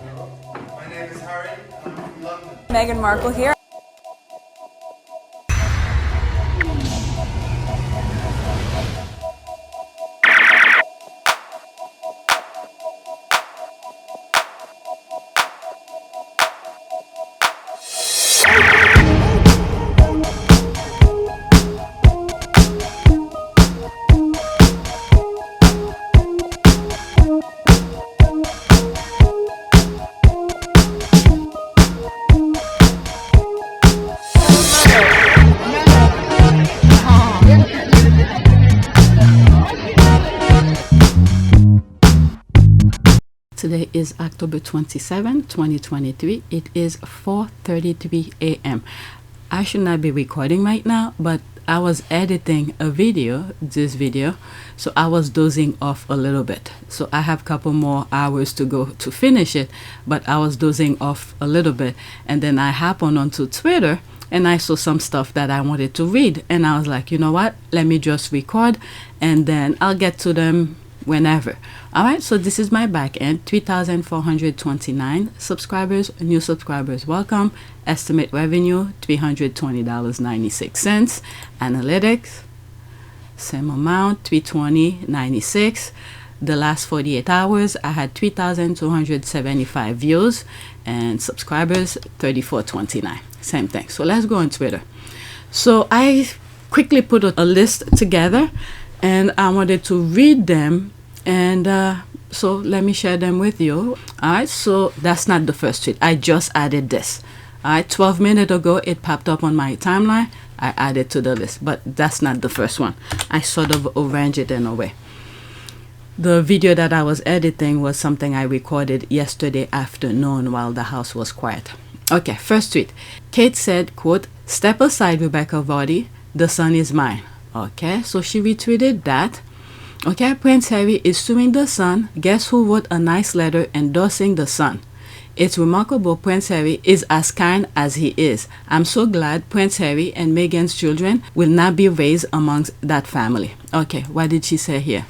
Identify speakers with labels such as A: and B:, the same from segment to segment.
A: My name is Harry, and I'm from London.
B: Meghan Markle here.
C: Today is October 27, 2023. It is 4:33 a.m. I should not be recording right now, but I was editing this video, so I was dozing off a little bit. So I have a couple more hours to go to finish it, but I was dozing off a little bit, and then I happened onto Twitter and I saw some stuff that I wanted to read, and I was like, you know what, let me just record and then I'll get to them whenever. All right, so this is my back end. 3,429 subscribers, new subscribers welcome. Estimate revenue $320.96. Analytics, same amount, 320.96. The last 48 hours I had 3,275 views, and subscribers 3,429, same thing. So let's go on Twitter. So I quickly put a list together and I wanted to read them, and so let me share them with you. All right, so that's not the first tweet. I just added this. All right, 12 minutes ago it popped up on my timeline. I added to the list, but that's not the first one. I sort of arranged it in a way. The video that I was editing was something I recorded yesterday afternoon while the house was quiet. Okay, first tweet. Kate said, quote, "Step aside, Rebecca Vardy. The son is mine." Okay, so she retweeted that. Okay, Prince Harry is suing the son. Guess who wrote a nice letter endorsing the son? It's remarkable Prince Harry is as kind as he is. I'm so glad Prince Harry and Meghan's children will not be raised amongst that family. Okay, what did she say here?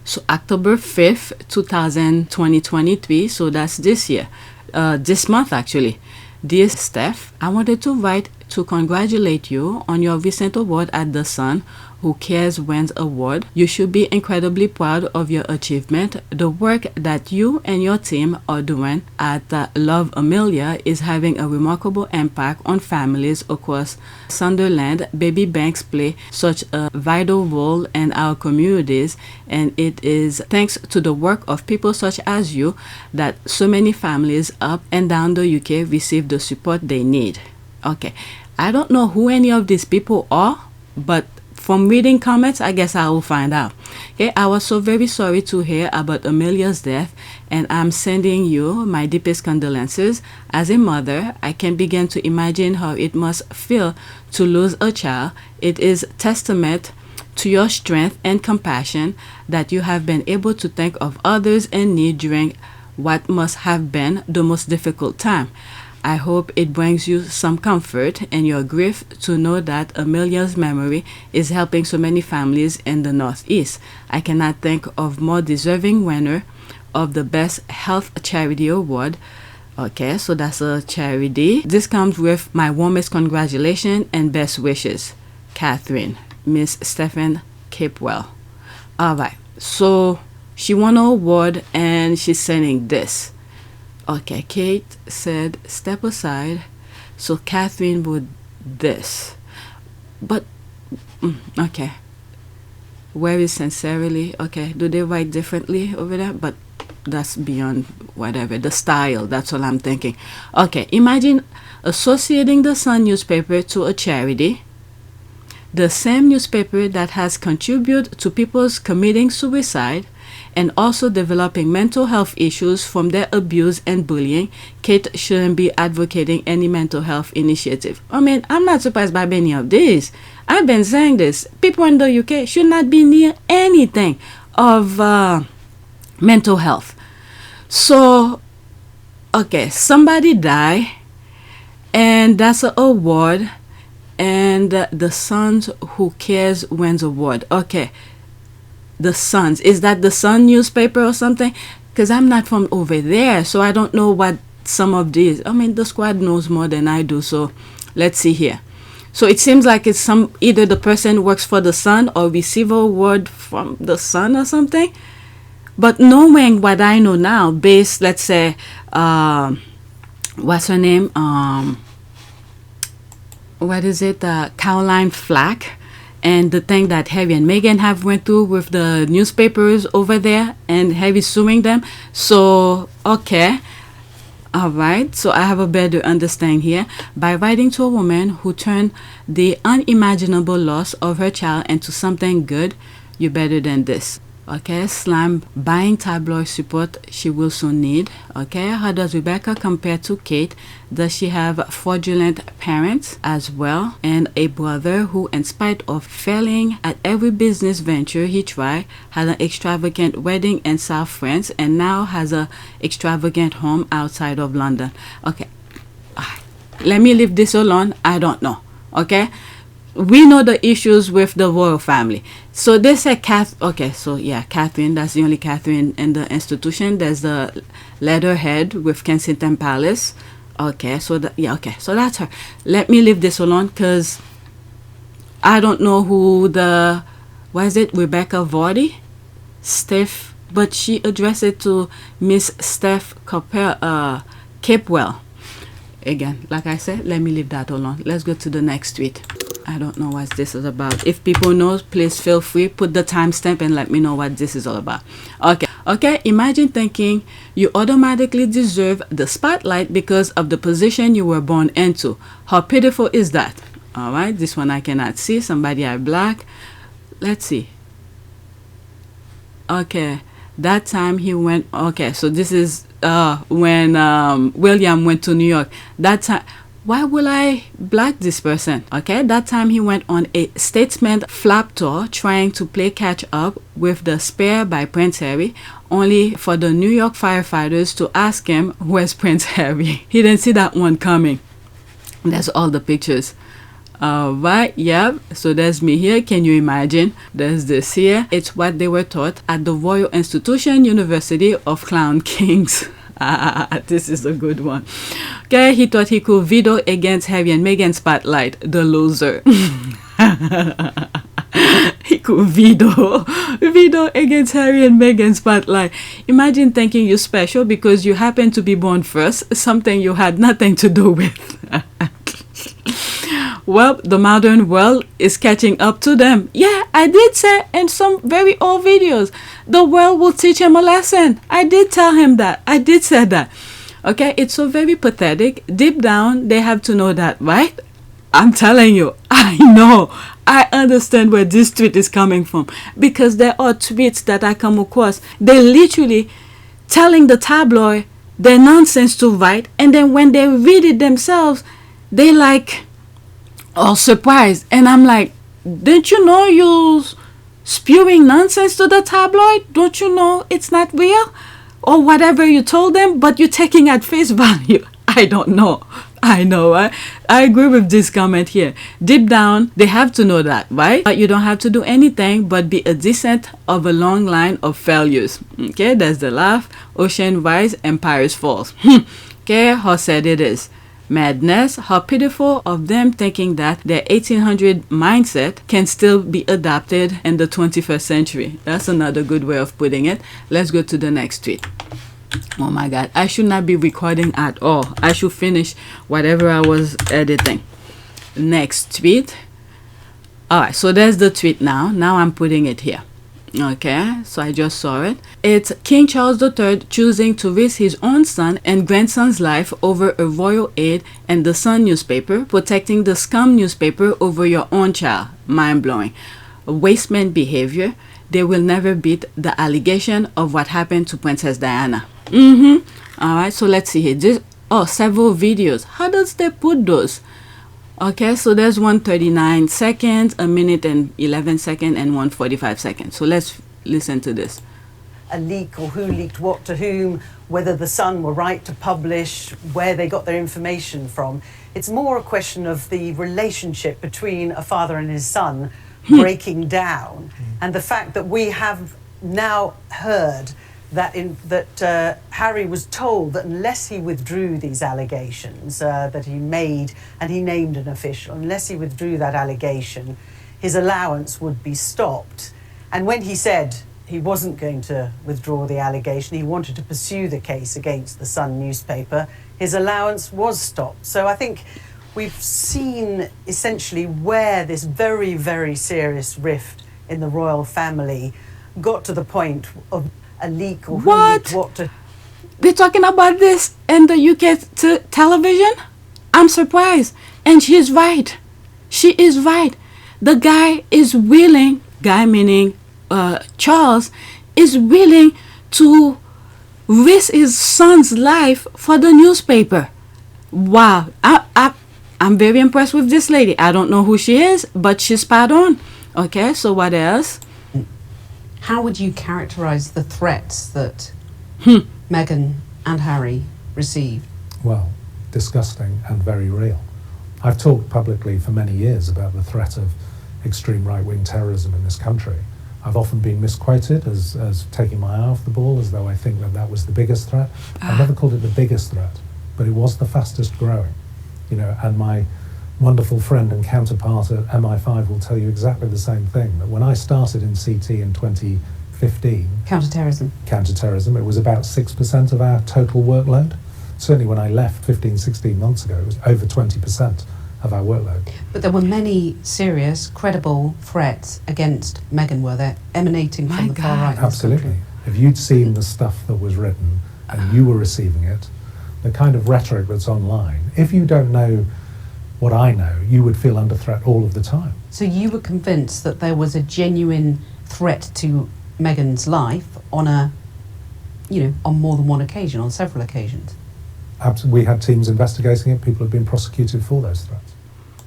C: So October 5th, 2023, so that's this year. This month actually. Dear Steph, I wanted to write to congratulate you on your recent award at the Sun Who Cares Wins Award. You should be incredibly proud of your achievement. The work that you and your team are doing at Love Amelia is having a remarkable impact on families across Sunderland. Baby banks play such a vital role in our communities, and it is thanks to the work of people such as you that so many families up and down the UK receive the support they need. Okay, I don't know who any of these people are, but from reading comments, I guess I will find out. Okay, I was so very sorry to hear about Amelia's death, and I'm sending you my deepest condolences. As a mother, I can begin to imagine how it must feel to lose a child. It is testament to your strength and compassion that you have been able to think of others in need during what must have been the most difficult time. I hope it brings you some comfort in your grief to know that Amelia's memory is helping so many families in the Northeast. I cannot think of more deserving winner of the Best Health Charity Award. Okay, so that's a charity. This comes with my warmest congratulations and best wishes. Catherine, Miss Stephen Capewell. All right, so she won an award and she's sending this. Okay, Kate said, step aside. So Catherine would this. But, okay. Where is sincerely? Okay, do they write differently over there? But that's beyond whatever. The style, that's all I'm thinking. Okay, imagine associating the Sun newspaper to a charity. The same newspaper that has contributed to people's committing suicide and also developing mental health issues from their abuse and bullying. Kate shouldn't be advocating any mental health initiative. I mean, I'm not surprised by any of this. I've been saying this. People in the UK should not be near anything of mental health. So, okay, somebody died, and that's an award, and the Sons Who Cares wins award. Okay. The Suns. Is that the Sun newspaper or something? because I'm not from over there, so I don't know what some of these. I mean, the squad knows more than I do, so let's see here. So it seems like it's either the person works for the Sun or receive a word from the Sun or something. But knowing what I know now, based, let's say, what's her name? What is it? Caroline Flack, and the thing that Harry and Meghan have went through with the newspapers over there, and Harry suing them. So, okay. All right, so I have a better understanding here. By writing to a woman who turned the unimaginable loss of her child into something good, you're better than this. Okay, slime buying tabloid support she will soon need. Okay, how does Rebecca compare to Kate? Does she have fraudulent parents as well, and a brother who, in spite of failing at every business venture he tried, had an extravagant wedding in South France and now has a extravagant home outside of London? Okay, let me leave this alone. I don't know. Okay, we know the issues with the royal family. So they said okay, so yeah, Catherine, that's the only Catherine in the institution. There's the letterhead with Kensington Palace. Okay, so okay, so that's her. Let me leave this alone because I don't know who what is it, Rebecca Vardy? Steph, but she addressed it to Miss Steph Capewell. Again, like I said, let me leave that alone. Let's go to the next tweet. I don't know what this is about. If people know, please feel free, put the timestamp and let me know what this is all about. Okay, imagine thinking you automatically deserve the spotlight because of the position you were born into. How pitiful is that? All right, this one I cannot see. Somebody are black. Let's see. Okay, that time he went. Okay, so this is when William went to New York. That time. Why will I black this person? Okay, that time he went on a statement flap tour trying to play catch up with the Spare by Prince Harry, only for the New York firefighters to ask him, where's Prince Harry? He didn't see that one coming. That's all the pictures. Right, yeah, so there's me here. Can you imagine? There's this here. It's what they were taught at the Royal Institution University of Clown Kings. This is a good one. Okay, he thought he could veto against Harry and Meghan spotlight. The loser. He could veto against Harry and Meghan spotlight. Imagine thinking you're special because you happen to be born first, something you had nothing to do with. Well, the modern world is catching up to them. Yeah, I did say in some very old videos, the world will teach him a lesson. I did tell him that. I did say that. Okay, it's so very pathetic. Deep down, they have to know that, right? I'm telling you, I know. I understand where this tweet is coming from. Because there are tweets that I come across. They're literally telling the tabloid their nonsense to write. And then when they read it themselves, they like... all surprised, and I'm like, didn't you know you're spewing nonsense to the tabloid? Don't you know it's not real? Or whatever you told them, but you're taking at face value. I don't know. I know, right? I agree with this comment here. Deep down, they have to know that, right? But you don't have to do anything but be a descent of a long line of failures. Okay, there's the laugh. Ocean rise, empires falls. Okay, how sad it is. Madness, how pitiful of them thinking that their 1800 mindset can still be adopted in the 21st century. That's another good way of putting it. Let's go to the next tweet. Oh my God, I should not be recording at all. I should finish whatever I was editing. Next tweet. All right, so there's the tweet now. Now I'm putting it here. Okay, so I just saw it. It's King Charles III choosing to risk his own son and grandson's life over a royal aide and the Sun newspaper, protecting the scum newspaper over your own child. Mind-blowing. Wasteman behavior. They will never beat the allegation of what happened to Princess Diana. All right, so let's see here. Several videos. How does they put those? Okay, so there's 139 seconds, a minute and 11 seconds, and 145 seconds. So let's listen to this.
B: A leak, or who leaked what to whom, whether the Sun were right to publish, where they got their information from. It's more a question of the relationship between a father and his son breaking down, and the fact that we have now heard that Harry was told that unless he withdrew these allegations that he made, and he named an official, unless he withdrew that allegation, his allowance would be stopped. And when he said he wasn't going to withdraw the allegation, he wanted to pursue the case against the Sun newspaper, his allowance was stopped. So I think we've seen essentially where this very, very serious rift in the royal family got to the point of a leak or who leaked what to...
C: They're talking about this in the UK television? I'm surprised. And she is right. She is right. The guy is willing, guy meaning Charles, is willing to risk his son's life for the newspaper. Wow. I'm very impressed with this lady. I don't know who she is, but she's spot on. Okay, so what else?
D: How would you characterize the threats that Meghan and Harry received?
E: Well, disgusting and very real. I've talked publicly for many years about the threat of extreme right-wing terrorism in this country. I've often been misquoted as taking my eye off the ball, as though I think that was the biggest threat. I've never called it the biggest threat, but it was the fastest growing. You know, and my wonderful friend and counterpart at MI5 will tell you exactly the same thing, that when I started in CT in 2015... Counterterrorism, it was about 6% of our total workload. Certainly when I left 15, 16 months ago, it was over 20% of our workload.
D: But there were many serious, credible threats against Meghan, were there, emanating from the far right in this
E: Absolutely.
D: country?
E: If you'd seen the stuff that was written and you were receiving it, the kind of rhetoric that's online, if you don't know what I know, you would feel under threat all of the time.
D: So you were convinced that there was a genuine threat to Meghan's life on on more than one occasion, on several occasions?
E: We had teams investigating it. People have been prosecuted for those threats.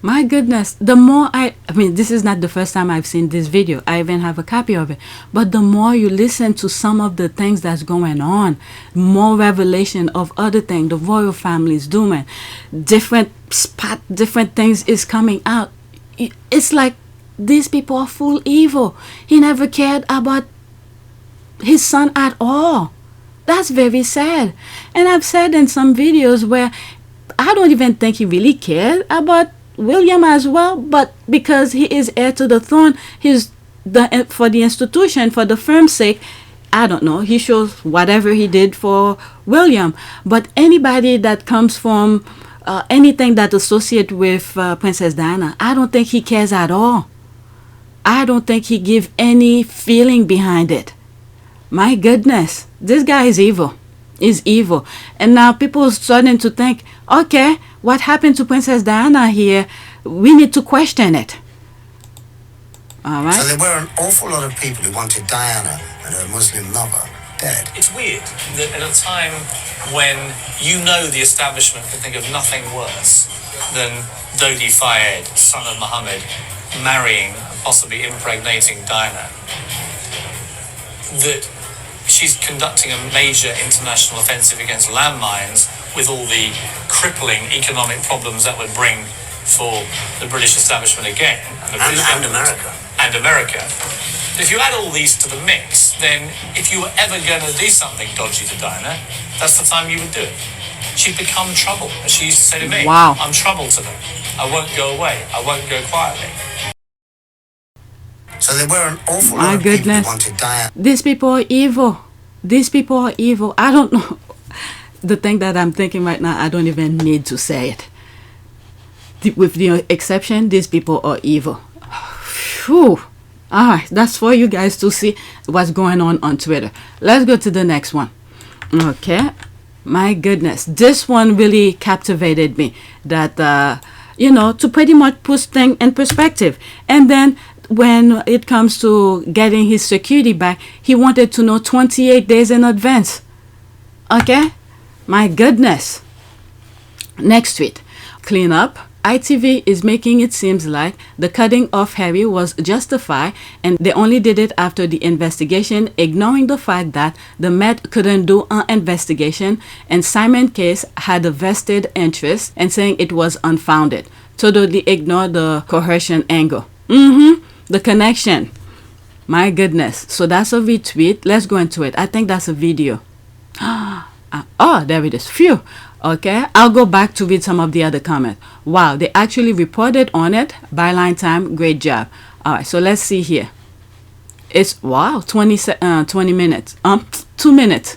C: My goodness, the more I mean, this is not the first time I've seen this video. I even have a copy of it. But the more you listen to some of the things that's going on, more revelation of other things the royal family is doing, different things is coming out. It's like these people are full evil. He never cared about his son at all. That's very sad. And I've said in some videos where I don't even think he really cared about William as well, but because he is heir to the throne, for the institution, for the firm's sake, I don't know, he shows whatever he did for William. But anybody that comes from anything that associate with Princess Diana, I don't think he cares at all. I don't think he give any feeling behind it. My goodness, this guy is evil. Is evil. And now people are starting to think, okay, what happened to Princess Diana here? We need to question it. All right.
F: So there were an awful lot of people who wanted Diana and her Muslim lover dead.
G: It's weird that at a time when the establishment can think of nothing worse than Dodi Fayed, son of Muhammad, marrying, possibly impregnating Diana, that she's conducting a major international offensive against landmines with all the crippling economic problems that would bring for the British establishment again.
F: And America.
G: And America. If you add all these to the mix, then if you were ever going to do something dodgy to Diana, that's the time you would do it. She'd become trouble. As she used to say to me,
C: wow.
G: I'm trouble to them. I won't go away. I won't go quietly.
F: So there were an awful lot of people who wanted Diana.
C: These people are evil. These people are evil. I don't know. The thing that I'm thinking right now, I don't even need to say it. With the exception, these people are evil. Whew. All right, that's for you guys to see what's going on Twitter. Let's go to the next one. Okay. My goodness. This one really captivated me. That, to pretty much put things in perspective. And then when it comes to getting his security back, he wanted to know 28 days in advance. Okay? My goodness. Next tweet. Clean up. ITV is making it seems like the cutting off Harry was justified and they only did it after the investigation, ignoring the fact that the Met couldn't do an investigation and Simon Case had a vested interest and saying it was unfounded. Totally ignore the coercion angle. The connection. My goodness. So that's a retweet. Let's go into it. I think that's a video. Oh, there it is. Phew. Okay, I'll go back to read some of the other comments. Wow, they actually reported on it. Byline time, great job. All right, so let's see here. It's, wow, 20 minutes. 2 minutes.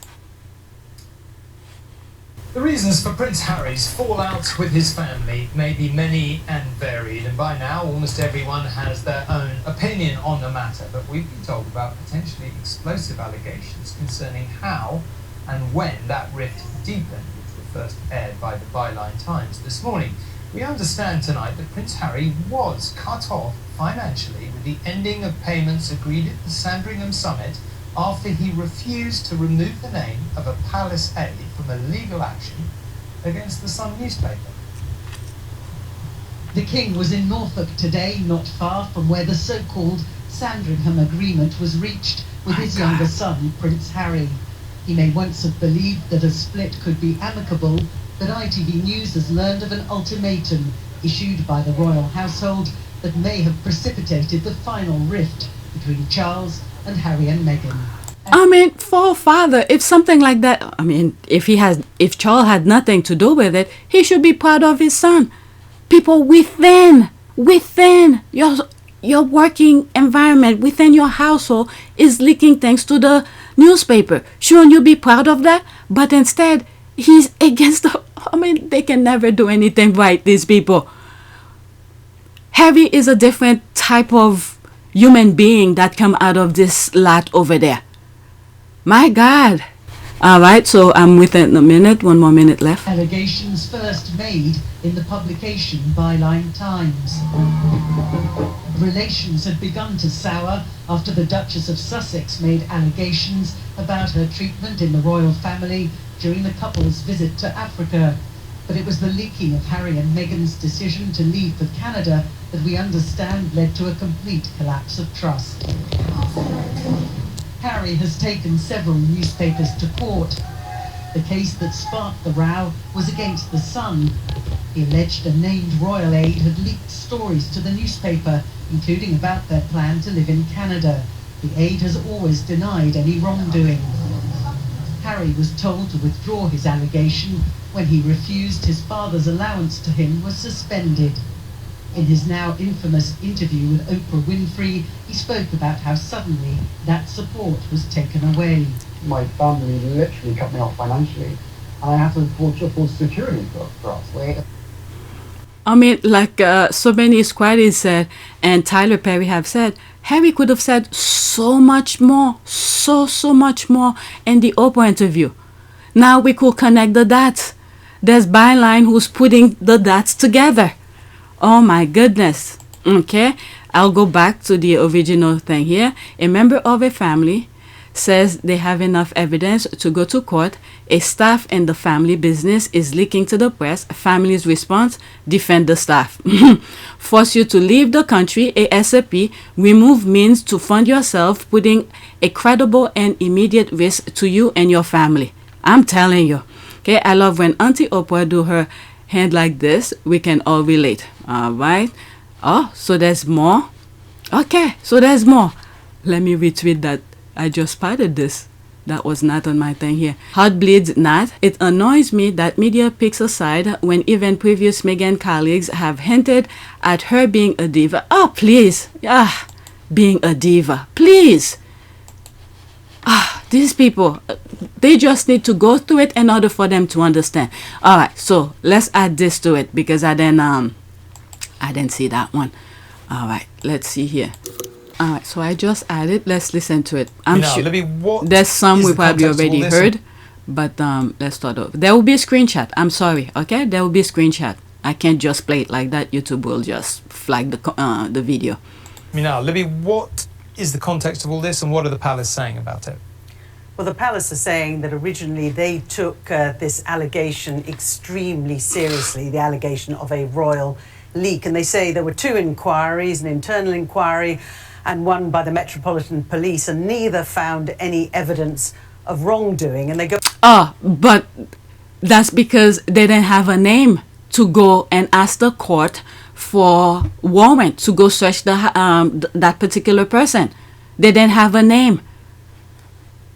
H: The reasons for Prince Harry's fallout with his family may be many and varied, and by now almost everyone has their own opinion on the matter, but we've been told about potentially explosive allegations concerning how and when that rift deepened, which were first aired by the Byline Times this morning. We understand tonight that Prince Harry was cut off financially with the ending of payments agreed at the Sandringham summit after he refused to remove the name of a palace aide from a legal action against the Sun newspaper.
I: The King was in Norfolk today, not far from where the so-called Sandringham Agreement was reached with his younger son, Prince Harry. He may once have believed that a split could be amicable, but ITV News has learned of an ultimatum issued by the royal household that may have precipitated the final rift between Charles and Harry and Meghan.
C: I mean, forefather, if something like that, I mean, if Charles had nothing to do with it, he should be proud of his son. People within your working environment, within your household, is leaking things to the newspaper. Shouldn't you be proud of that? But instead, he's against the, I mean, they can never do anything right, these people. Harry is a different type of human being that come out of this lot over there. My God. All right, so I'm within a minute, 1 more minute left.
I: Allegations first made in the publication Byline Times. Relations had begun to sour after the Duchess of Sussex made allegations about her treatment in the royal family during the couple's visit to Africa. But it was the leaking of Harry and Meghan's decision to leave for Canada that we understand led to a complete collapse of trust. Harry has taken several newspapers to court. The case that sparked the row was against the Sun. He alleged a named royal aide had leaked stories to the newspaper, including about their plan to live in Canada. The aide has always denied any wrongdoing. Harry was told to withdraw his allegation when he refused his father's allowance to him was suspended. In his now infamous interview with Oprah Winfrey, he spoke about how suddenly that support was taken away.
J: My family literally cut me off financially, and I had to afford security for us.
C: I mean, like so many squaddies said, and Tyler Perry have said, Harry could have said so much more, so much more in the Oprah interview. Now we could connect the dots. There's Byline who's putting the dots together. Oh my goodness. Okay, I'll go back to the original thing here. A member of a family says they have enough evidence to go to court. A staff in the family business is leaking to the press. Family's response: defend the staff. Force you to leave the country ASAP. Remove means to fund yourself, putting a credible and immediate risk to you and your family. I'm telling you. Okay, I love when Auntie Oprah do her hand like this. We can all relate. All right. Oh, so there's more. Okay, so there's more. Let me retweet that. I just spotted this. That was not on my thing here. Heart bleeds not. It annoys me that media picks a side when even previous Meghan colleagues have hinted at her being a diva. Oh, please. Being a diva. Please. These people, they just need to go through it in order for them to understand. All right, so let's add this to it because I didn't see that one. All right, let's see here. All right, so I just added. Let's listen to it. I'm sure there's some we probably already heard, but let's start over. There will be a screenshot. I'm sorry. Okay, there will be a screenshot. I can't just play it like that. YouTube will just flag the video.
H: Now, Libby, what is the context of all this, and what are the palace saying about it?
B: Well, the palace are saying that originally they took this allegation extremely seriously, the allegation of a royal leak. And they say there were 2 inquiries, an internal inquiry and one by the Metropolitan Police, and neither found any evidence of wrongdoing. And they go...
C: But that's because they didn't have a name to go and ask the court for warrant to go search that particular person. They didn't have a name.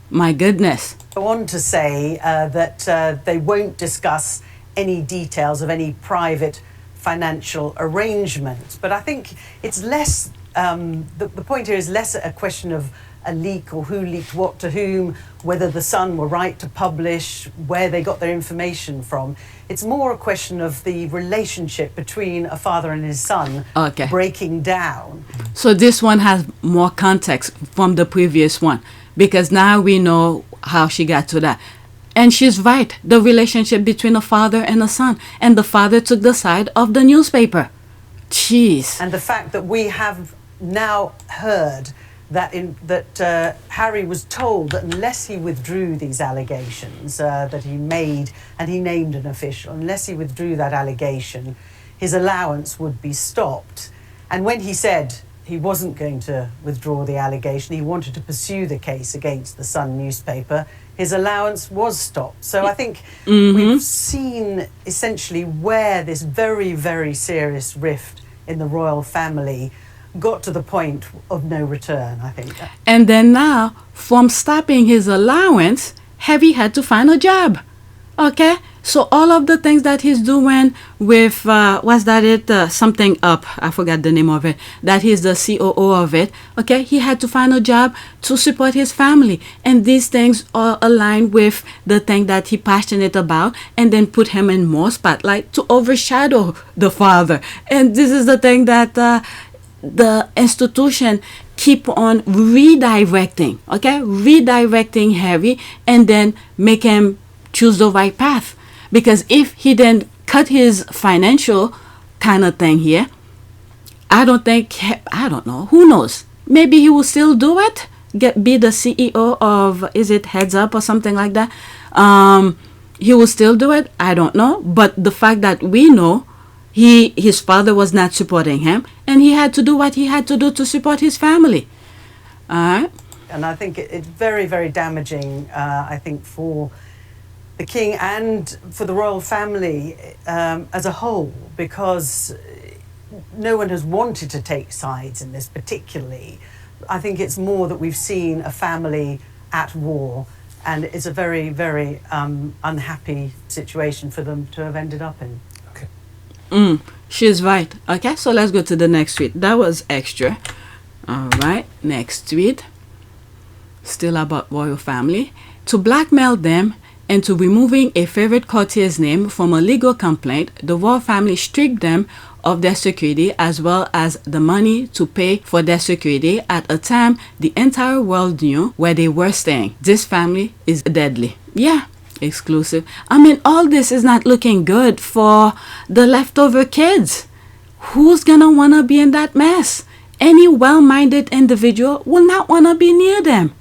C: My goodness.
B: Go on to say that they won't discuss any details of any private financial arrangements. But I think it's less, the point here is less a question of a leak or who leaked what to whom, whether the Sun were right to publish, where they got their information from. It's more a question of the relationship between a father and his son breaking down.
C: So this one has more context from the previous one, because now we know how she got to that. And she's right, the relationship between a father and a son. And the father took the side of the newspaper. Jeez.
B: And the fact that we have now heard that Harry was told that unless he withdrew these allegations that he made, and he named an official, unless he withdrew that allegation, his allowance would be stopped. And when he said he wasn't going to withdraw the allegation, he wanted to pursue the case against the Sun newspaper, his allowance was stopped. So I think we've seen essentially where this very, very serious rift in the royal family got to the point of no return, I think.
C: And then now, from stopping his allowance, Harry had to find a job. Okay? So all of the things that he's doing with, what's that something up, I forgot the name of it, that he's the COO of it, okay? He had to find a job to support his family. And these things are aligned with the thing that he passionate about, and then put him in more spotlight to overshadow the father. And this is the thing that the institution keep on redirecting, okay? Redirecting Harry, and then make him choose the right path. Because if he then cut his financial kind of thing here, I don't know, who knows? Maybe he will still do it, be the CEO of, is it Heads Up or something like that? He will still do it, I don't know. But the fact that we know his father was not supporting him, and he had to do what he had to do to support his family. All right?
B: And I think it's very, very damaging, I think, for the king and for the royal family as a whole, because no one has wanted to take sides in this particularly. I think it's more that we've seen a family at war, and it's a very, very unhappy situation for them to have ended up in.
C: She's right. Okay, so let's go to the next tweet. That was extra. All right, next tweet. Still about royal family. To blackmail them and to removing a favorite courtier's name from a legal complaint, the royal family stripped them of their security as well as the money to pay for their security at a time the entire world knew where they were staying. This family is deadly. Yeah. Exclusive. I mean, all this is not looking good for the leftover kids. Who's gonna wanna be in that mess? Any well-minded individual will not wanna be near them.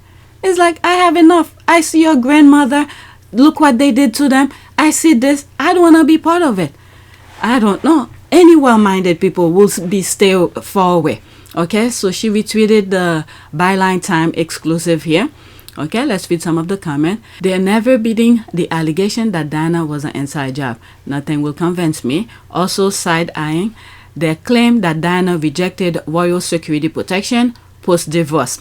C: It's like, I have enough. I see your grandmother. Look what they did to them. I see this. I don't wanna be part of it. I don't know. Any well-minded people will stay far away. Okay, so she retweeted the Byline Time exclusive here. Okay, let's read some of the comment. They're never beating the allegation that Diana was an inside job. Nothing will convince me. Also side-eyeing their claim that Diana rejected royal security protection post-divorce.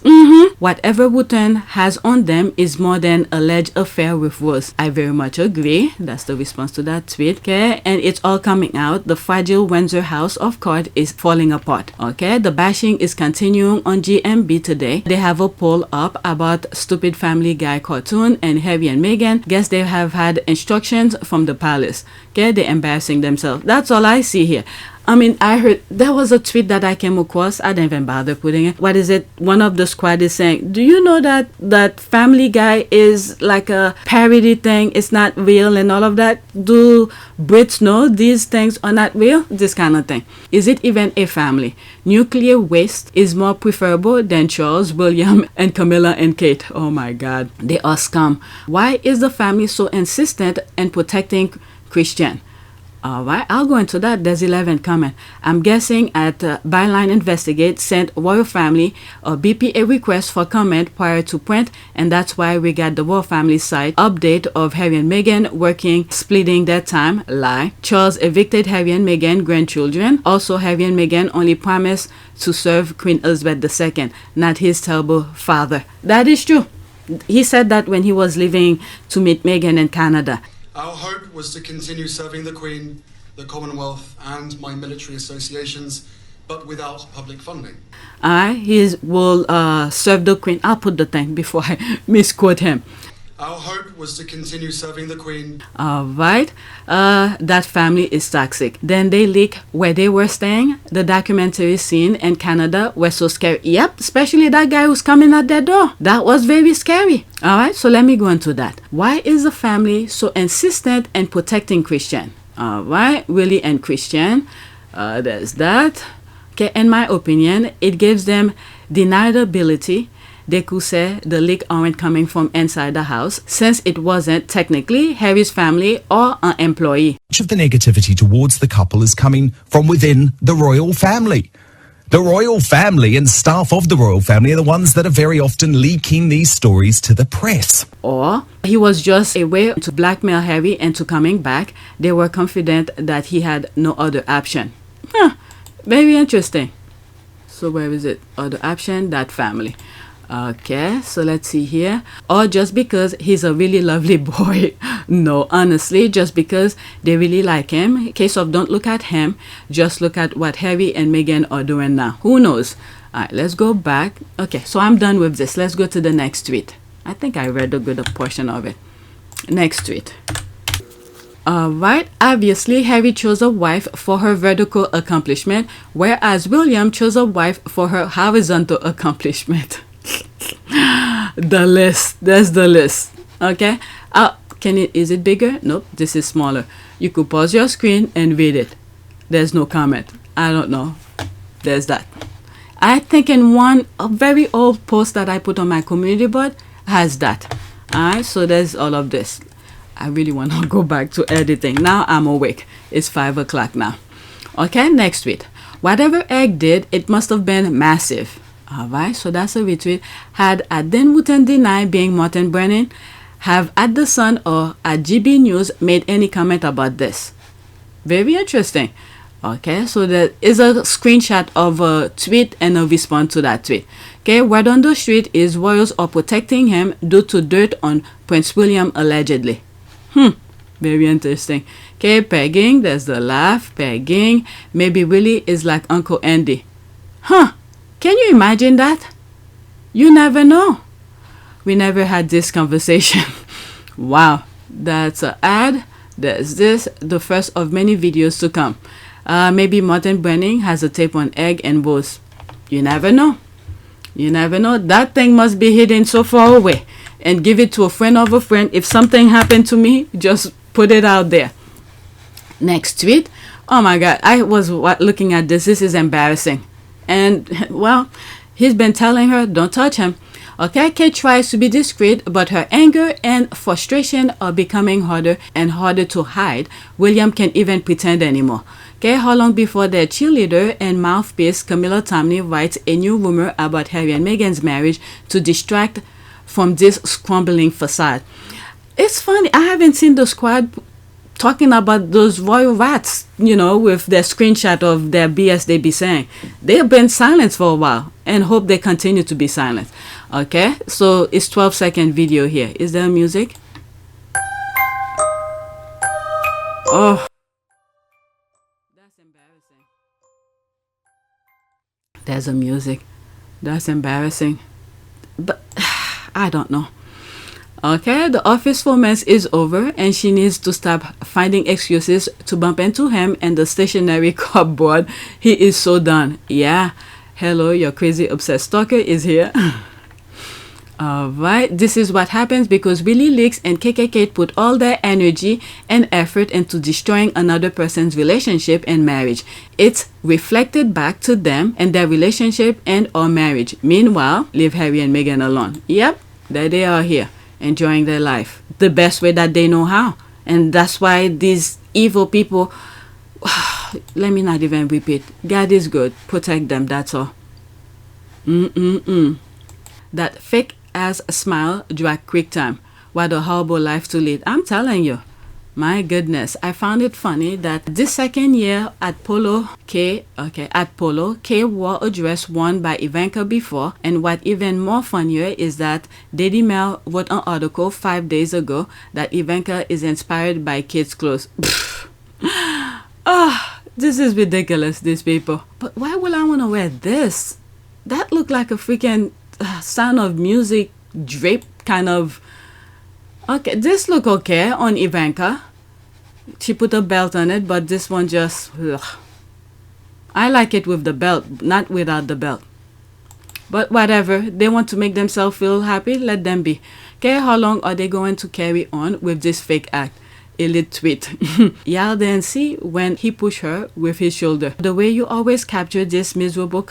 C: Whatever Wotton has on them is more than alleged affair with Rose. I very much agree. That's the response to that tweet. Okay, and it's all coming out. The fragile Windsor House of Cards is falling apart. Okay, the bashing is continuing on GMB today. They have a poll up about stupid Family Guy cartoon, and Harry and Meghan guess they have had instructions from the palace. Okay, they're embarrassing themselves. That's all I see here. I mean, I heard there was a tweet that I came across. I didn't even bother putting it. What is it? One of the squad is saying, do you know that Family Guy is like a parody thing? It's not real and all of that. Do Brits know these things are not real? This kind of thing. Is it even a family? Nuclear waste is more preferable than Charles, William, and Camilla and Kate. Oh my God. They are scum. Why is the family so insistent in protecting Christian? All right, I'll go into that. There's 11 comment. I'm guessing at Byline Investigate sent Royal Family a BPA request for comment prior to print, and that's why we got the Royal Family site update of Harry and Meghan working, splitting their time. Lie. Charles evicted Harry and Meghan grandchildren. Also, Harry and Meghan only promised to serve Queen Elizabeth II, not his terrible father. That is true. He said that when he was leaving to meet Meghan in Canada.
K: Our hope was to continue serving the Queen, the Commonwealth, and my military associations, but without public funding.
C: He will serve the Queen. I'll put the thing before I misquote him.
K: Our hope was to continue serving the Queen.
C: All right. That family is toxic. Then they leak where they were staying. The documentary scene in Canada was so scary. Yep, especially that guy who's coming at their door. That was very scary. All right, so let me go into that. Why is the family so insistent in protecting Christian? All right, Willie and Christian. There's that. Okay, in my opinion, it gives them deniability. They could say the leak aren't coming from inside the house, since it wasn't technically Harry's family or an employee.
L: Much of the negativity towards the couple is coming from within the royal family. The royal family and staff of the royal family are the ones that are very often leaking these stories to the press.
C: Or he was just a way to blackmail Harry into coming back. They were confident that he had no other option. Very interesting. So where is it? Other option, that family. Okay, so let's see here. Or just because he's a really lovely boy. No, honestly, just because they really like him. Case of don't look at him, just look at what Harry and Meghan are doing now. Who knows? Alright, let's go back. Okay, so I'm done with this. Let's go to the next tweet. I think I read a good portion of it. Next tweet. Alright, obviously Harry chose a wife for her vertical accomplishment, whereas William chose a wife for her horizontal accomplishment. The list. There's the list. Okay. Is it bigger? Nope. This is smaller. You could pause your screen and read it. There's no comment. I don't know. There's that. I think in a very old post that I put on my community board has that. Alright. So there's all of this. I really want to go back to editing. Now I'm awake. It's 5 o'clock now. Okay. Next tweet. Whatever Egg did, it must have been massive. Alright, so that's a retweet. Had Aden Wooten deny being Martin Brennan? Have at the Sun or at GB News made any comment about this? Very interesting. Okay, so there is a screenshot of a tweet and a response to that tweet. Okay, word on the street is royals are protecting him due to dirt on Prince William allegedly. Very interesting. Okay, pegging, there's the laugh, pegging. Maybe Willie is like Uncle Andy. Can you imagine that? You never know. We never had this conversation. Wow, that's an ad. There's this, the first of many videos to come. Maybe Martin Brennan has a tape on Egg and both. You never know. You never know. That thing must be hidden so far away. And give it to a friend of a friend. If something happened to me, just put it out there. Next tweet. Oh my God, I was looking at this. This is embarrassing. And, well, he's been telling her, don't touch him. Okay, Kate tries to be discreet, but her anger and frustration are becoming harder and harder to hide. William can't even pretend anymore. Okay, how long before their cheerleader and mouthpiece, Camilla Tomney, writes a new rumor about Harry and Meghan's marriage to distract from this crumbling facade. It's funny, I haven't seen the squad talking about those royal rats, with their screenshot of their BS they be saying. They've been silent for a while and hope they continue to be silent. Okay, so it's 12-second video here. Is there music? Oh, that's embarrassing. There's a music. That's embarrassing. But I don't know. Okay, the office romance is over and she needs to stop finding excuses to bump into him and the stationary cupboard. He is so done. Yeah. Hello, your crazy obsessed stalker is here. Alright, this is what happens because Willie Leaks and KKK put all their energy and effort into destroying another person's relationship and marriage. It's reflected back to them and their relationship and or marriage. Meanwhile, leave Harry and Meghan alone. Yep, there they are here, enjoying their life the best way that they know how. And that's why these evil people Let me not even repeat. God is good. Protect them, that's all. That fake ass smile drag quick time. What a horrible life to lead. I'm telling you. My goodness, I found it funny that this second year at Polo, K wore a dress worn by Ivanka before, and what even more funnier is that Daily Mail wrote an article 5 days ago that Ivanka is inspired by kids' clothes. This is ridiculous, these people. But why would I want to wear this? That looked like a freaking Sound of Music drape kind of. Okay, this look okay on Ivanka. She put a belt on it, but this one just... ugh. I like it with the belt, not without the belt. But whatever, they want to make themselves feel happy, let them be. Okay, how long are they going to carry on with this fake act? Elite tweet. Y'all didn't see when he pushed her with his shoulder. The way you always capture this miserable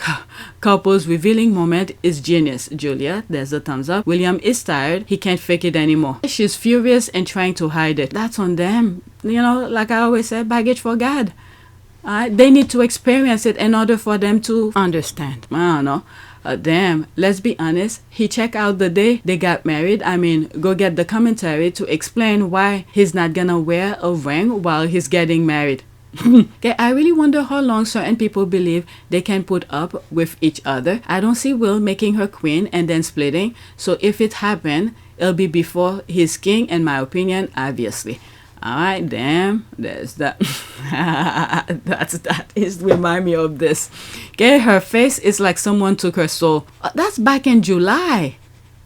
C: couple's revealing moment is genius. Julia, there's a thumbs up. William is tired. He can't fake it anymore. She's furious and trying to hide it. That's on them. You know, like I always said, baggage for God. They need to experience it in order for them to understand. I don't know. Damn, let's be honest. He checked out the day they got married. I mean, go get the commentary to explain why he's not gonna wear a ring while he's getting married. Okay, I really wonder how long certain people believe they can put up with each other. I don't see Will making her queen and then splitting. So if it happened, it'll be before he's king, in my opinion, obviously. Alright, damn, there's that. That is remind me of this. Okay, her face is like someone took her soul. That's back in July.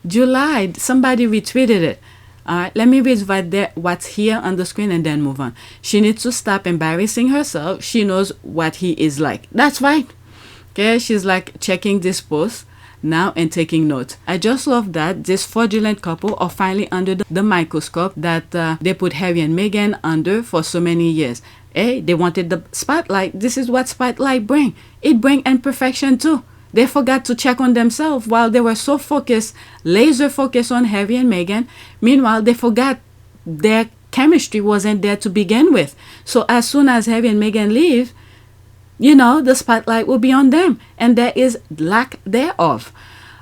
C: Somebody retweeted it. Alright, let me read right there what's here on the screen and then move on. She needs to stop embarrassing herself. She knows what he is like. That's right. Okay, she's like checking this post now and taking notes. I just love that this fraudulent couple are finally under the microscope that they put Harry and Meghan under for so many years. Hey, they wanted the spotlight. This is what spotlight bring. It bring imperfection too. They forgot to check on themselves while they were so focused, laser focused on Harry and Meghan. Meanwhile, they forgot their chemistry wasn't there to begin with. So as soon as Harry and Meghan leave, you know, the spotlight will be on them, and there is lack thereof.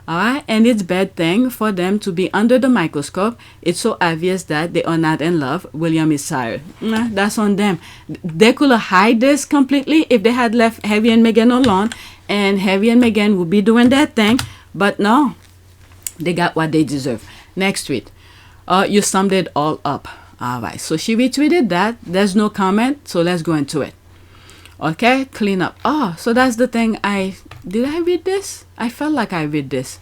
C: Alright, and it's bad thing for them to be under the microscope. It's so obvious that they are not in love. William is tired. That's on them. They could hide this completely if they had left Harry and Meghan alone, and Harry and Meghan would be doing that thing. But no, they got what they deserve. Next tweet. You summed it all up. Alright, so she retweeted that. There's no comment, so let's go into it. Okay, clean up. Oh, so that's the thing. Did I read this? I felt like I read this.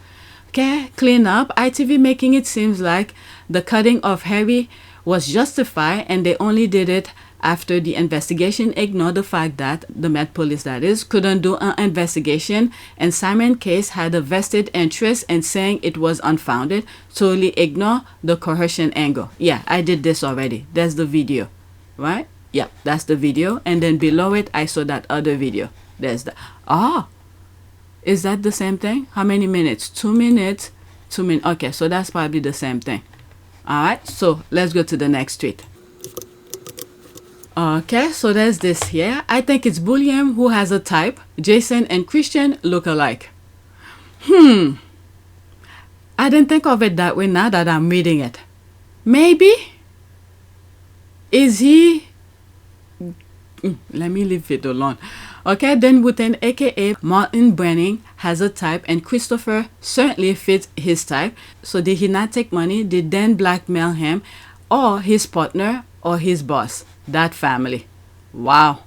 C: Okay, clean up. ITV making it seems like the cutting of Harry was justified and they only did it after the investigation ignored the fact that the Met Police, that is, couldn't do an investigation, and Simon Case had a vested interest in saying it was unfounded. Totally ignore the coercion angle. Yeah, I did this already. That's the video, right? Yep, that's the video. And then below it, I saw that other video. There's the... is that the same thing? How many minutes? 2 minutes. 2 minutes. Okay, so that's probably the same thing. Alright, so let's go to the next tweet. Okay, so there's this here. I think it's Bulliam who has a type. Jason and Christian look alike. I didn't think of it that way now that I'm reading it. Maybe? Is he... let me leave it alone. Okay, then Wooten, aka Martin Brenning, has a type, and Christopher certainly fits his type. So did he not take money? Did Dan blackmail him, or his partner, or his boss? That family. Wow.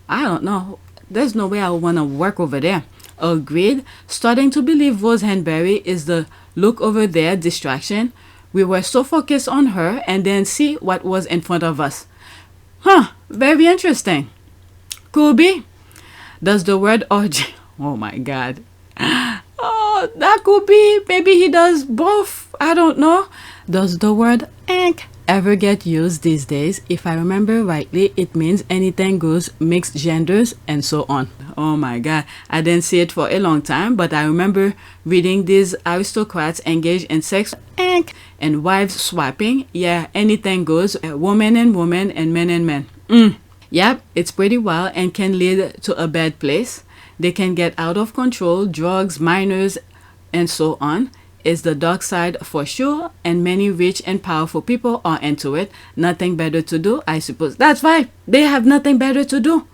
C: I don't know. There's no way I want to work over there. Agreed. Starting to believe Rose Henbury is the look over there distraction. We were so focused on her and then see what was in front of us. Very interesting. Could be. Does the word orgy... Oh my God. Oh, that could be. Maybe he does both. I don't know. Does the word ank ever get used these days? If I remember rightly, it means anything goes, mixed genders, and so on. Oh my God. I didn't see it for a long time, but I remember reading these aristocrats engaged in sex ank and wives swapping. Yeah, anything goes. Woman and woman and men and men. Yep, it's pretty wild and can lead to a bad place. They can get out of control, drugs, minors, and so on. It's the dark side for sure, and many rich and powerful people are into it. Nothing better to do, I suppose. That's right. They have nothing better to do.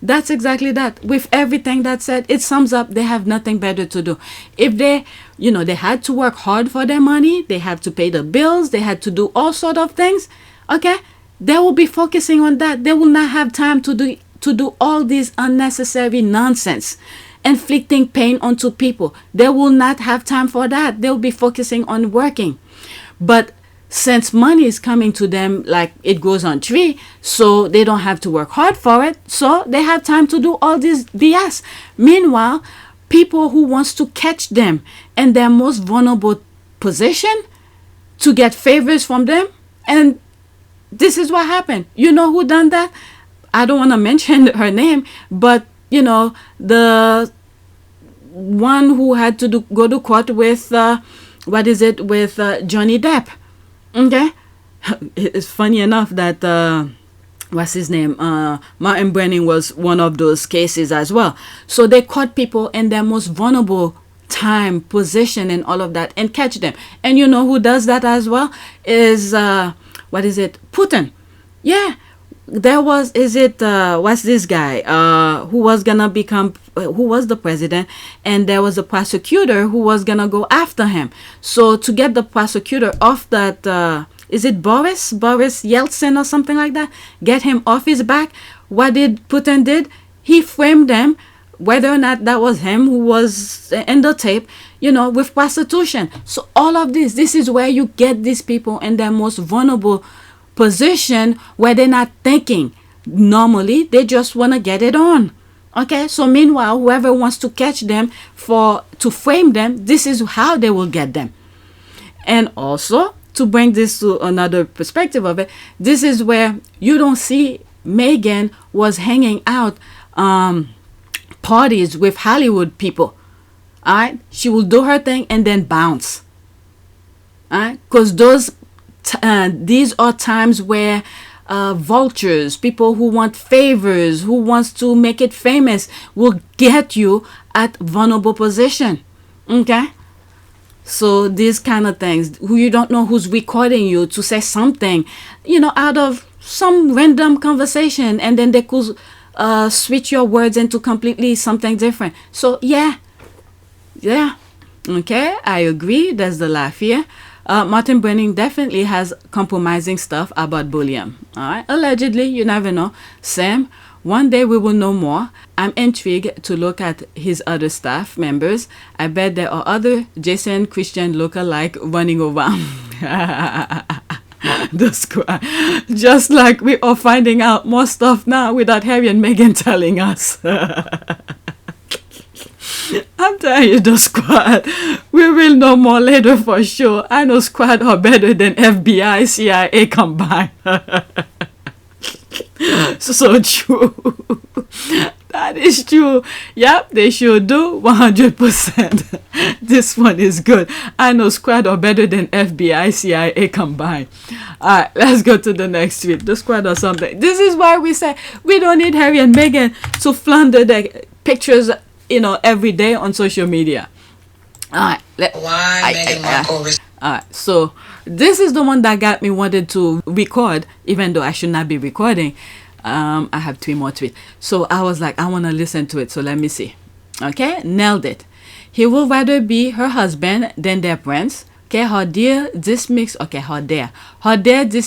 C: That's exactly that. With everything that said, it sums up they have nothing better to do. If they, they had to work hard for their money, they have to pay the bills, they had to do all sort of things, okay? They will be focusing on that. They will not have time to do all this unnecessary nonsense, inflicting pain onto people. They will not have time for that. They'll be focusing on working. But since money is coming to them like it grows on tree, so they don't have to work hard for it, so they have time to do all this BS. Meanwhile, people who wants to catch them in their most vulnerable position to get favors from them, and this is what happened. You know who done that? I don't want to mention her name, but the one who had to go to court with with Johnny Depp. Okay, it's funny enough that what's his name, Martin Brennan was one of those cases as well. So they caught people in their most vulnerable time, position, and all of that, and catch them. And you know who does that as well is Putin. Yeah. There was, what's this guy, who was gonna become, who was the president, and there was a prosecutor who was gonna go after him. So to get the prosecutor off that, is it Boris Yeltsin or something like that? Get him off his back. What did Putin did? He framed them, whether or not that was him who was in the tape, with prostitution. So all of this is where you get these people in their most vulnerable position, where they're not thinking normally, they just want to get it on. Okay, so meanwhile, whoever wants to catch them to frame them, this is how they will get them. And also, to bring this to another perspective of it, this is where you don't see Meghan was hanging out parties with Hollywood people. All right, she will do her thing and then bounce. All right, because these are times where vultures, people who want favors, who wants to make it famous, will get you at vulnerable position. Okay, so these kind of things, who you don't know who's recording you to say something, out of some random conversation, and then they could switch your words into completely something different. So yeah, okay, I agree. There's the laugh here. Martin Brennan definitely has compromising stuff about Bulliam. All right, allegedly, you never know. Sam, one day we will know more. I'm intrigued to look at his other staff members. I bet there are other Jason Christian look-alike running around. The squad. Just like we are finding out more stuff now without Harry and Meghan telling us. I'm telling you, the squad, we will know more later for sure. I know squad are better than FBI, CIA combined. So true. That is true. Yep, they should do 100%. This one is good. I know squad are better than FBI, CIA combined. Alright, let's go to the next tweet. The squad or something. This is why we say we don't need Harry and Meghan to flounder their pictures, every day on social media. Alright. Alright, so this is the one that got me wanted to record, even though I should not be recording. I have 3 more tweets. So I was like, I want to listen to it. So let me see. Okay, nailed it. He will rather be her husband than their prince. Okay, how dare this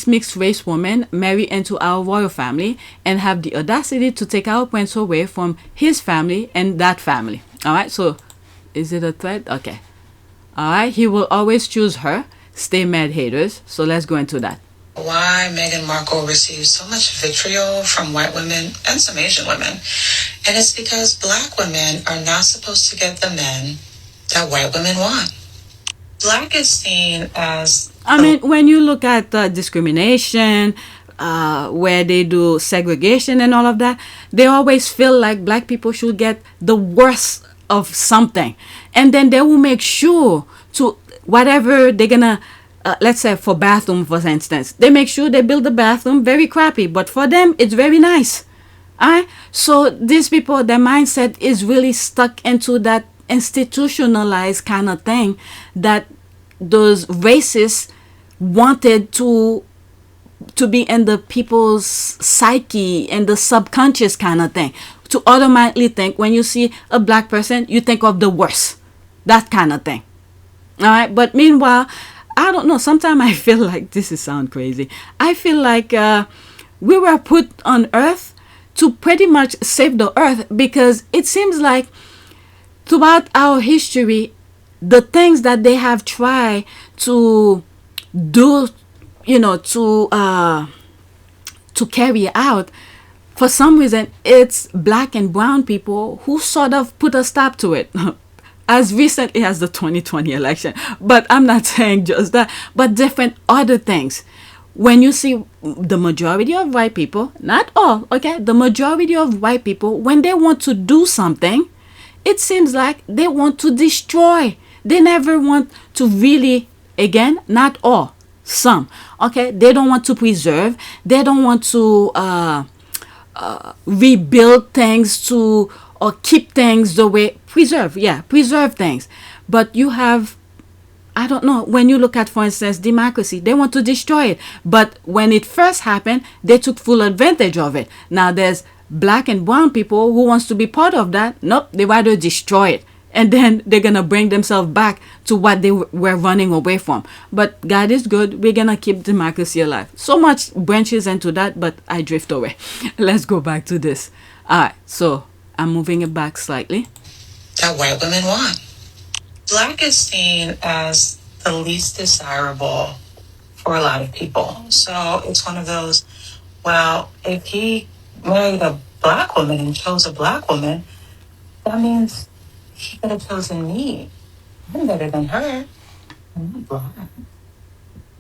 C: mixed race woman marry into our royal family and have the audacity to take our prince away from his family and that family. All right, so is it a threat? Okay. All right, he will always choose her. Stay mad, haters. So let's go into that.
M: Why Meghan Markle receives so much vitriol from white women and some Asian women. And it's because black women are not supposed to get the men that white women want. Black is seen as...
C: I mean, when you look at discrimination, where they do segregation and all of that, they always feel like black people should get the worst of something. And then they will make sure to whatever they're gonna... let's say for bathroom, for instance, they make sure they build the bathroom very crappy, but for them it's very nice. Alright? So these people, their mindset is really stuck into that institutionalized kind of thing that those racists wanted to be in the people's psyche and the subconscious kind of thing. To automatically think when you see a black person, you think of the worst. That kind of thing. Alright? But meanwhile, I don't know. Sometimes I feel like, this is sound crazy. I feel like we were put on earth to pretty much save the earth, because it seems like throughout our history, the things that they have tried to do, to carry out, for some reason, it's black and brown people who sort of put a stop to it. As recently as the 2020 election. But I'm not saying just that, but different other things. When you see the majority of white people, not all, okay, the majority of white people, when they want to do something, it seems like they want to destroy. They never want to really, again, not all, some, okay, they don't want to preserve. They don't want to rebuild things or keep things the way, preserve things. But you have, I don't know, when you look at, for instance, democracy, they want to destroy it. But when it first happened, they took full advantage of it. Now there's black and brown people who wants to be part of that. Nope, they rather destroy it. And then they're going to bring themselves back to what they were running away from. But God is good. We're going to keep democracy alive. So much branches into that, but I drift away. Let's go back to this. All right, so I'm moving it back slightly.
M: That white women want. Black is seen as the least desirable for a lot of people. So it's one of those, well, if he married a black woman and chose a black woman, that means he could have chosen me. I'm better than her. I'm not black.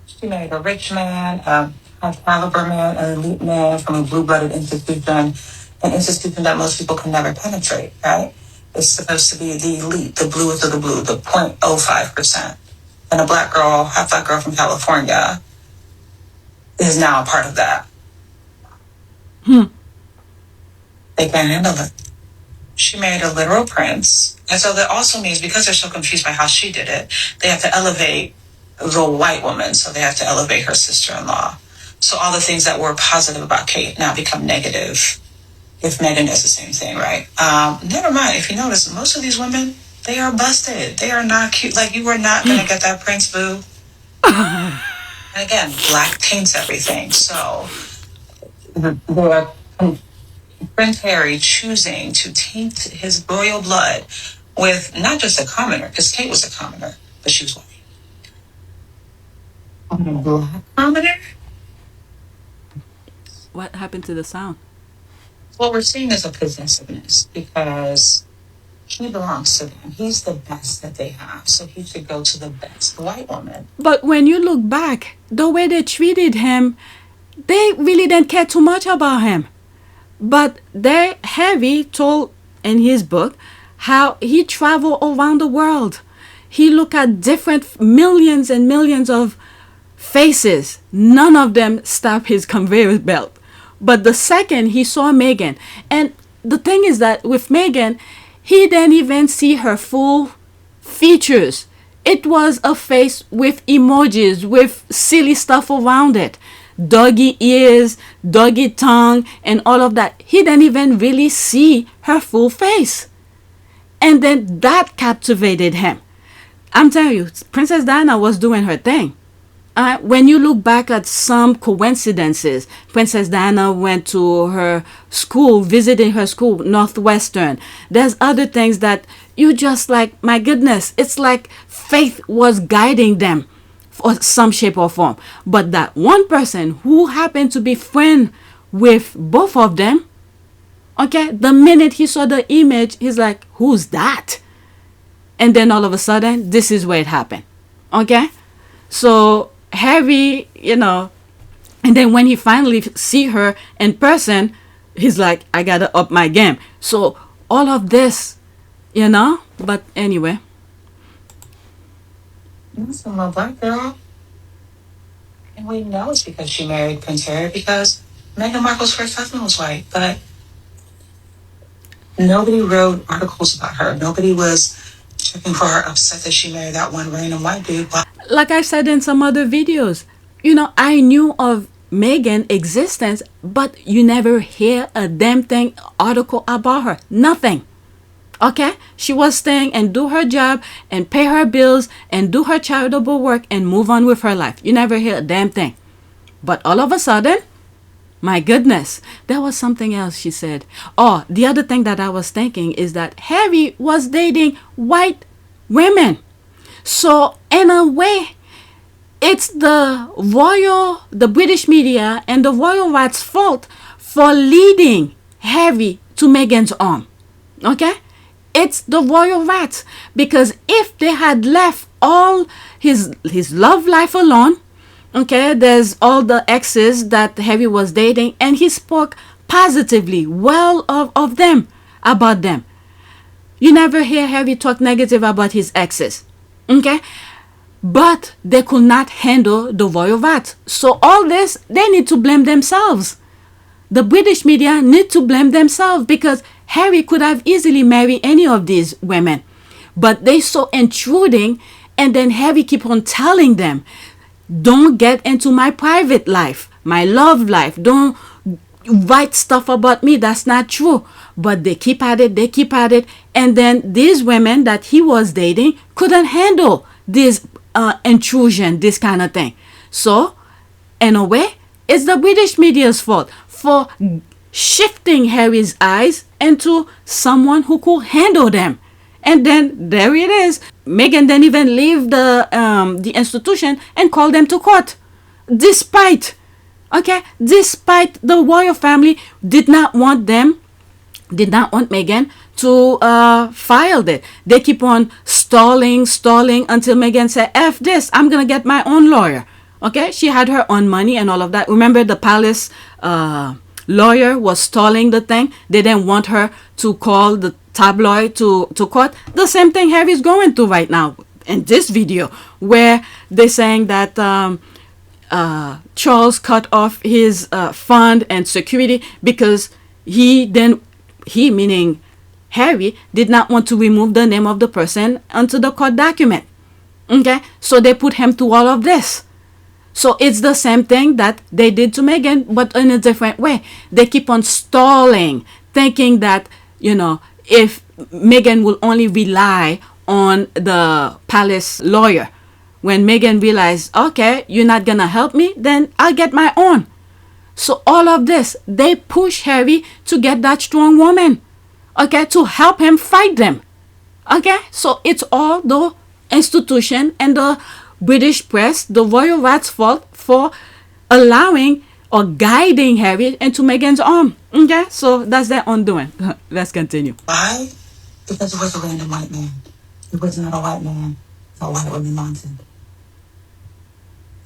M: She married a rich man, a high-caliber man, an elite man from a blue-blooded institution, an institution that most people can never penetrate, right? It's supposed to be the elite, the bluest of the blue, the 0.05%. And a black girl, half black girl from California, is now a part of that. They can't handle it. She married a literal prince. And so that also means, because they're so confused by how she did it, they have to elevate the white woman. So they have to elevate her sister-in-law. So all the things that were positive about Kate now become negative if Meghan does the same thing, right? Never mind. If you notice, most of these women, they are busted. They are not cute. Like, you are not going to get that prince, boo. And again, black taints everything. So Prince Harry choosing to taint his royal blood with not just a commoner, because Kate was a commoner, but she was white. A black commoner?
C: What happened to the sound?
M: What we're seeing is a possessiveness, because he belongs to them. He's the best that they have, so he should go to the best white woman.
C: But when you look back, the way they treated him, they really didn't care too much about him. But Harry told in his book how he traveled around the world. He looked at different millions and millions of faces. None of them stopped his conveyor belt. But the second he saw Meghan, and the thing is that with Meghan, he didn't even see her full features. It was a face with emojis, with silly stuff around it. Doggy ears, doggy tongue, and all of that. He didn't even really see her full face. And then that captivated him. I'm telling you, Princess Diana was doing her thing. When you look back at some coincidences, Princess Diana went to her school, visiting her school, Northwestern. There's other things that you just like, my goodness, it's like faith was guiding them for some shape or form. But that one person who happened to be friend with both of them, okay, the minute he saw the image, he's like, who's that? And then all of a sudden, this is where it happened. Okay? So Harry, and then when he finally see her in person, he's like, I gotta up my game. So all of this, but anyway.
M: That's a little black girl. And we know it's because she married Prince Harry, because Meghan Markle's first husband was white. But Nobody wrote articles about her. Nobody was checking for her, upset that she married that one random white dude.
C: Like I said in some other videos, I knew of Meghan's existence, but you never hear a damn thing article about her. Nothing. Okay? She was staying and do her job and pay her bills and do her charitable work and move on with her life. You never hear a damn thing. But all of a sudden, my goodness, there was something else she said. Oh, the other thing that I was thinking is that Harry was dating white women. So in a way, it's the British media and the royal rats' fault for leading Harry to Meghan's arm. Okay? It's the royal rats. Because if they had left all his love life alone, okay, there's all the exes that Harry was dating, and he spoke positively, well of them, about them. You never hear Harry talk negative about his exes. Okay? But they could not handle the royal rats. So all this, they need to blame themselves. The British media need to blame themselves because Harry could have easily married any of these women. But they so intruding, and then Harry keep on telling them, don't get into my private life, my love life. Don't write stuff about me. That's not true. But they keep at it. And then these women that he was dating couldn't handle this intrusion, this kind of thing. So, in a way, it's the British media's fault for shifting Harry's eyes into someone who could handle them. And then there it is. Meghan didn't even leave the institution and call them to court. Despite the royal family did not want Meghan to file it. They keep on stalling until Meghan said, F this, I'm going to get my own lawyer. Okay, she had her own money and all of that. Remember the palace lawyer was stalling the thing. They didn't want her to call the tabloid to court. The same thing Harry's going through right now in this video, where they're saying that Charles cut off his fund and security because meaning Harry, did not want to remove the name of the person onto the court document. Okay, so they put him through all of this. So it's the same thing that they did to Meghan, but in a different way. They keep on stalling, thinking that, if Meghan will only rely on the palace lawyer. When Meghan realized, okay, you're not going to help me, then I'll get my own. So all of this, they push Harry to get that strong woman, okay, to help him fight them. Okay, so it's all the institution and the British press, the royal rat's fault for allowing or guiding Harry into Meghan's arm. Okay, so that's their undoing. Let's continue.
M: Why? Because it was a random white man. It was not a white man. It's a white woman wanted.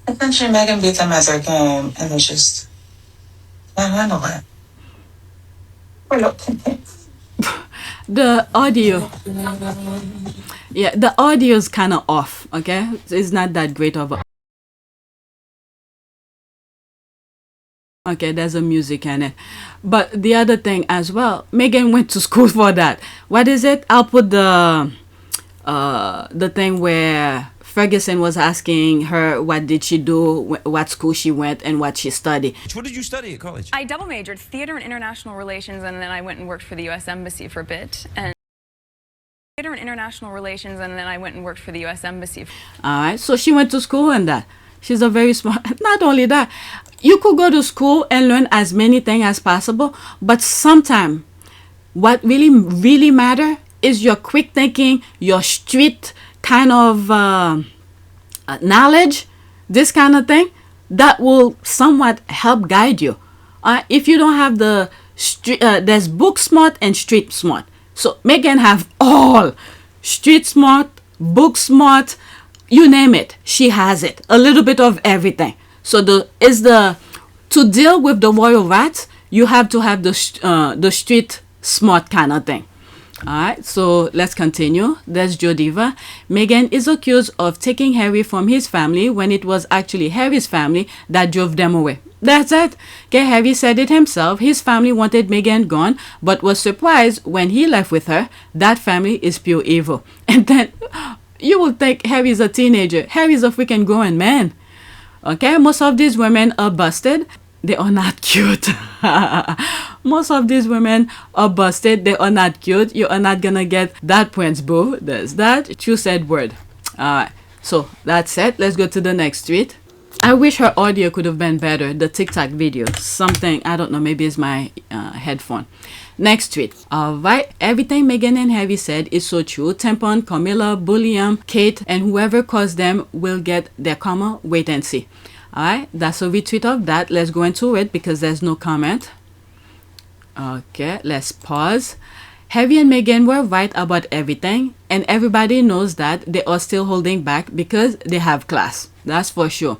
M: Eventually, Meghan beat them at their game, and they just can't handle it.
C: The audio. Yeah, the audio is kind of off, okay? It's not that great of a... Okay, there's a music in it. But the other thing as well, Meghan went to school for that. What is it? I'll put the thing where Ferguson was asking her what did she do, what school she went, and what she studied.
N: What did you study at college?
O: I double majored theater and international relations, and then I went and worked for the U.S. Embassy for a bit. And theater and international relations, and then I went and worked for the U.S. Embassy.
C: All right, so she went to school and that. She's a very smart. Not only that, you could go to school and learn as many things as possible, but sometimes what really matter is your quick thinking, your street kind of knowledge, this kind of thing, that will somewhat help guide you. If you don't have the street, there's book smart and street smart. So Meghan have all street smart, book smart, you name it, she has it. A little bit of everything. So to deal with the royal rats, you have to have the street smart kind of thing. Alright, so let's continue. There's Jodiva. Meghan is accused of taking Harry from his family when it was actually Harry's family that drove them away. That's it. Okay, Harry said it himself. His family wanted Meghan gone, but was surprised when he left with her. That family is pure evil. And then you will think Harry's a teenager. Harry's a freaking grown man. Okay, most of these women are busted. They are not cute. Most of these women are busted. They are not cute. You are not gonna get that prince, boo. There's that. True said word. Alright, so that's it. Let's go to the next tweet. I wish her audio could have been better. The TikTok video. Something, I don't know, maybe it's my headphone. Next tweet. Alright, everything Meghan and Harry said is so true. Tampon, Camilla, Bulliam, Kate, and whoever caused them will get their karma. Wait and see. Alright, that's a retweet of that. Let's go into it because there's no comment. Okay, let's pause. Harry and Meghan were right about everything, and everybody knows that they are still holding back because they have class. That's for sure.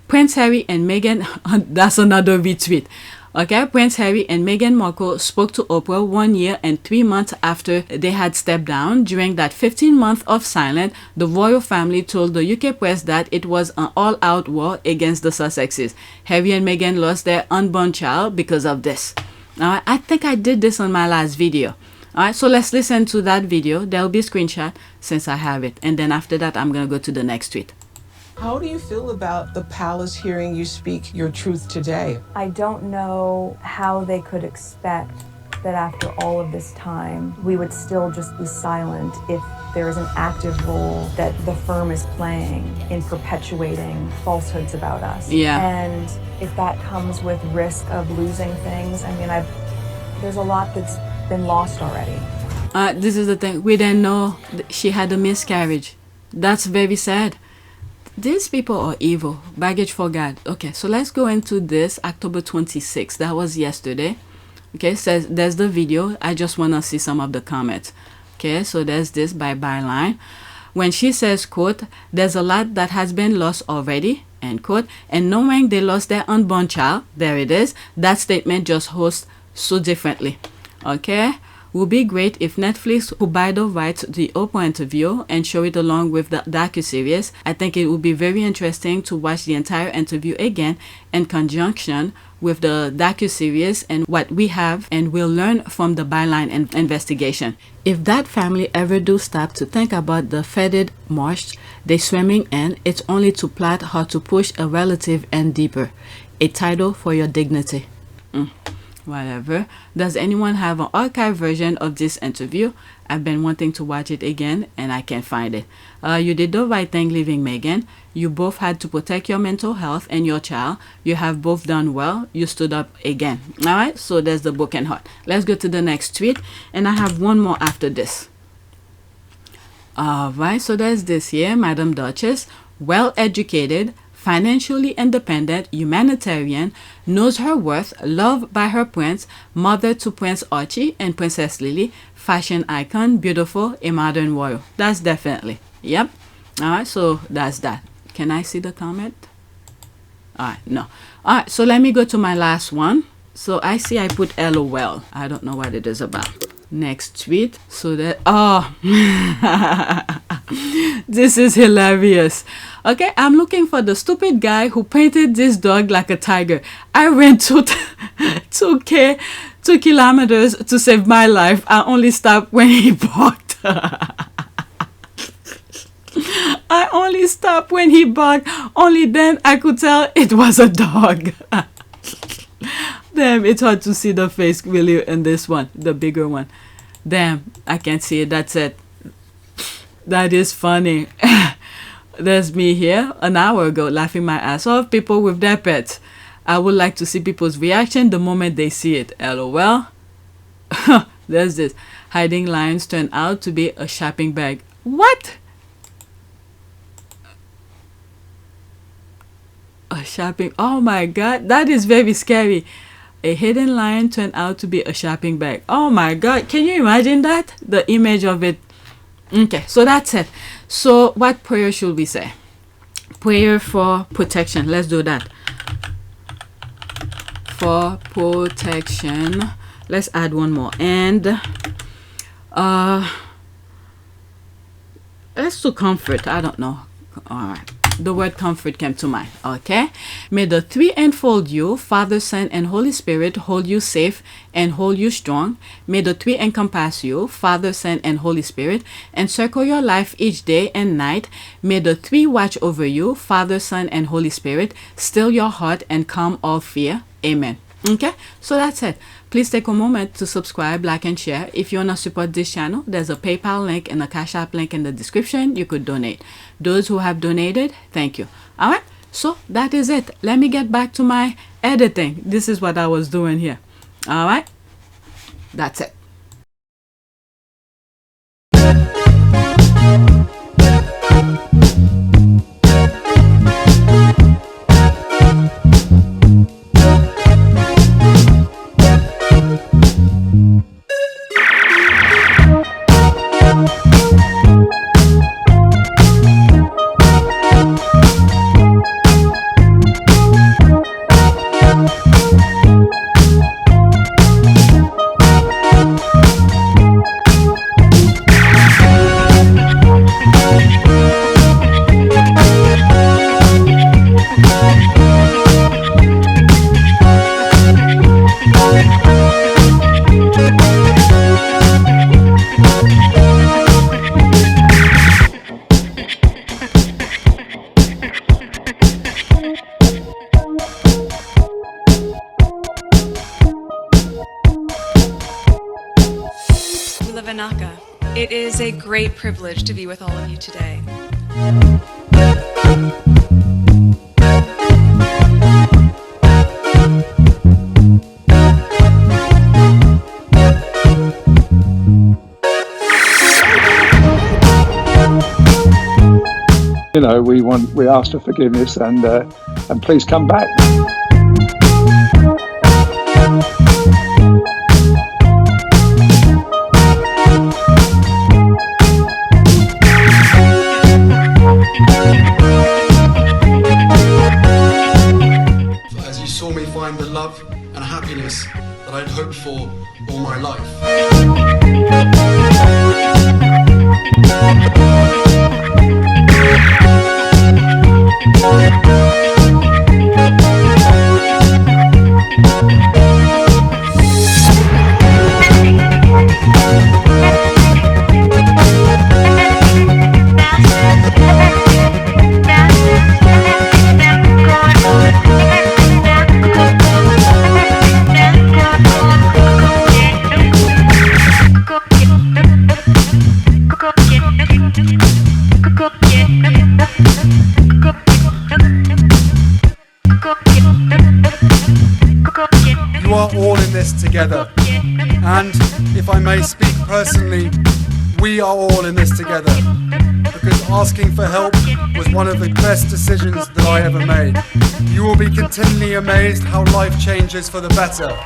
C: Prince Harry and Meghan, that's another retweet. Okay, Prince Harry and Meghan Markle spoke to Oprah 1 year and 3 months after they had stepped down. During that 15 months of silence, the royal family told the UK press that it was an all-out war against the Sussexes. Harry and Meghan lost their unborn child because of this. I think I did this on my last video. Alright, so let's listen to that video. There'll be a screenshot since I have it. And then after that, I'm going to go to the next tweet.
N: How do you feel about the palace hearing you speak your truth today?
P: I don't know how they could expect that after all of this time, we would still just be silent if there is an active role that the firm is playing in perpetuating falsehoods about us.
C: Yeah.
P: And if that comes with risk of losing things, I mean, there's a lot that's been lost already.
C: This is the thing. We didn't know she had a miscarriage. That's very sad. These people are evil. Baggage for God. Okay, so let's go into this. October 26th. That was yesterday. Okay, says there's the video. I just want to see some of the comments. Okay, so there's this by byline. When she says, quote, there's a lot that has been lost already, end quote, and knowing they lost their unborn child, there it is, that statement just hosts so differently. Okay, would be great if Netflix could buy the rights to the Oprah interview and show it along with the docuseries. I think it would be very interesting to watch the entire interview again in conjunction with the docuseries and what we have and will learn from the byline investigation. If that family ever do stop to think about the fetid marsh they swimming in, it's only to plot how to push a relative in deeper. A title for your dignity. Whatever. Does anyone have an archive version of this interview? I've been wanting to watch it again and I can't find it. You did the right thing leaving Meghan. You both had to protect your mental health and your child. You have both done well. You stood up again. Alright, so there's the broken heart. Let's go to the next tweet and I have one more after this. Alright, so there's this here. Madam Duchess, well educated, financially independent, humanitarian, knows her worth, loved by her prince, mother to Prince Archie and Princess Lily, fashion icon, beautiful, a modern royal. That's definitely. Yep. Alright, so that's that. Can I see the comment? Alright, no. Alright, so let me go to my last one. So I see I put LOL. I don't know what it is about. Next tweet. So that, this is hilarious. Okay, I'm looking for the stupid guy who painted this dog like a tiger. I ran 2 kilometers to save my life. I only stopped when he barked. I only stopped when he barked. Only then I could tell it was a dog. Damn, it's hard to see the face really in this one, the bigger one. Damn, I can't see it. That's it. That is funny. There's me here an hour ago laughing my ass off. People with their pets. I would like to see people's reaction the moment they see it. LOL. There's this. Hiding lions turn out to be a shopping bag. What? A shopping. Oh my god. That is very scary. A hidden lion turned out to be a shopping bag. Oh my god. Can you imagine that? The image of it. Okay, so that's it. So what prayer should we say? Prayer for protection. Let's do that. For protection. Let's add one more. And let's do comfort. I don't know. All right. the word comfort came to mind. Okay? May the three enfold you, Father, Son, and Holy Spirit, hold you safe and hold you strong. May the three encompass you, Father, Son, and Holy Spirit, encircle your life each day and night. May the three watch over you, Father, Son, and Holy Spirit, still your heart and calm all fear. Amen. Okay, so that's it. Please take a moment to subscribe, like, and share. If you want to support this channel, there's a PayPal link and a Cash App link in the description. You could donate. Those who have donated, thank you. All right, so that is it. Let me get back to my editing. This is what I was doing here. All right, that's it.
Q: It is a great privilege to be with all of you today.
R: You know, we ask for forgiveness and please come back.
K: As you saw me find the love and happiness that I'd hoped for all my life. You are all in this together, and if I may speak personally, we are all in this together, because asking for help was one of the best decisions that I ever made. You will be continually amazed how life changes for the better.